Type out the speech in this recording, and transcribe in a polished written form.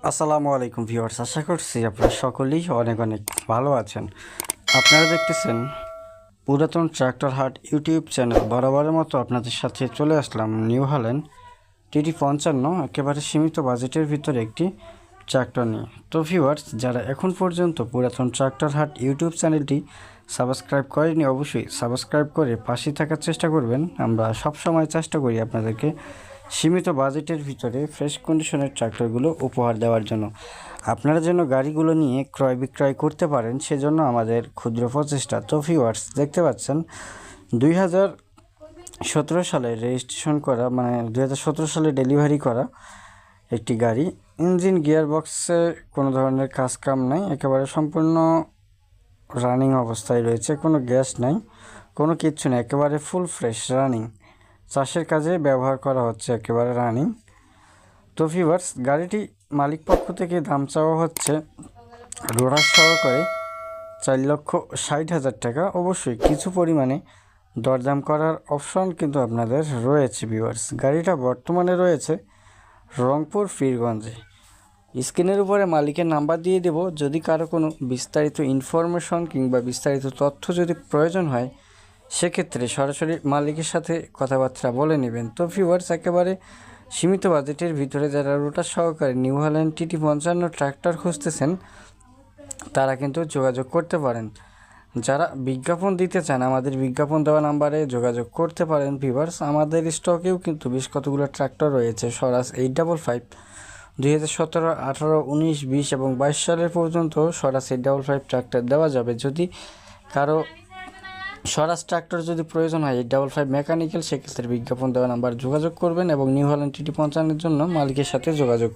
আসসালামু আলাইকুম ভিউয়ার্স, আশা করছি আপনারা সকলেই অনেক অনেক ভালো আছেন। আপনারা দেখতেছেন পুরাতন ট্রাক্টর হাট ইউটিউব চ্যানেল। বরাবরের মতো আপনাদের সাথে চলে আসলাম নিউ হল্যান্ড TT55, একেবারে সীমিত বাজেটের ভিতরে একটি ট্রাক্টর নিয়ে। তো ভিউয়ার্স, যারা এখন পর্যন্ত পুরাতন ট্রাক্টর হাট ইউটিউব চ্যানেলটি সাবস্ক্রাইব করেনি, অবশ্যই সাবস্ক্রাইব করে পাশে থাকার চেষ্টা করবেন। আমরা সবসময় চেষ্টা করি আপনাদেরকে সীমিত বাজেটের ভিতরে ফ্রেশ কন্ডিশনের ট্রাক্টরগুলো উপহার দেওয়ার জন্য। আপনারা যেন গাড়িগুলো নিয়ে ক্রয় বিক্রয় করতে পারেন, সেজন্য আমাদের ক্ষুদ্র প্রচেষ্টা। তো ভিউয়ার্স, দেখতে পাচ্ছেন 2017 সালে রেজিস্ট্রেশন করা, মানে 2017 সালে ডেলিভারি করা একটি গাড়ি। ইঞ্জিন গিয়ার বক্সে কোনো ধরনের কাজ কাম নাই, একেবারে সম্পূর্ণ রানিং অবস্থায় রয়েছে, কোনো গ্যাস নাই, কোনো কিচ্ছু নেই, একেবারে ফুল ফ্রেশ রানিং। চাষের কাজে ব্যবহার করা হচ্ছে, একেবারে রানিং। তো ভিউয়ার্স, গাড়িটি মালিক পক্ষ থেকে দাম চাওয়া হচ্ছে রোডার সহকারে 4,60,000 টাকা। অবশ্যই কিছু পরিমাণে দরদাম করার অপশন কিন্তু আপনাদের রয়েছে ভিউয়ার্স। গাড়িটা বর্তমানে রয়েছে রংপুর পীরগঞ্জে। স্ক্রিনের উপরে মালিকের নাম্বার দিয়ে দেব। যদি কারো কোনো বিস্তারিত ইনফরমেশন কিংবা বিস্তারিত তথ্য যদি প্রয়োজন হয়, সেক্ষেত্রে সরাসরি মালিকের সাথে কথাবার্তা বলে নেবেন। তো ভিউয়ার্স, একেবারে সীমিত বাজেটের ভিতরে যারা রোটার সহকারে নিউ হল্যান্ড TT55 ট্রাক্টর খুঁজতেছেন, তারা কিন্তু যোগাযোগ করতে পারেন। যারা বিজ্ঞাপন দিতে চান, আমাদের বিজ্ঞাপন দেওয়া নাম্বারে যোগাযোগ করতে পারেন। ভিউয়ার্স, আমাদের স্টকেও কিন্তু বেশ কতগুলো ট্রাক্টর রয়েছে। স্বরাজ 855 2017, 18, 19, 20 এবং 22 সালের পর্যন্ত স্বরাজ 855 ট্রাক্টর দেওয়া যাবে। যদি কারো স্বরাজ ট্রাক্টর যদি প্রয়োজন হয় 855 মেকানিক্যাল, সেক্ষেত্রে বিজ্ঞাপন দেওয়া নাম্বার যোগাযোগ করবেন এবং নিউ হল্যান্ড TT55 জন্য মালিকের সাথে যোগাযোগ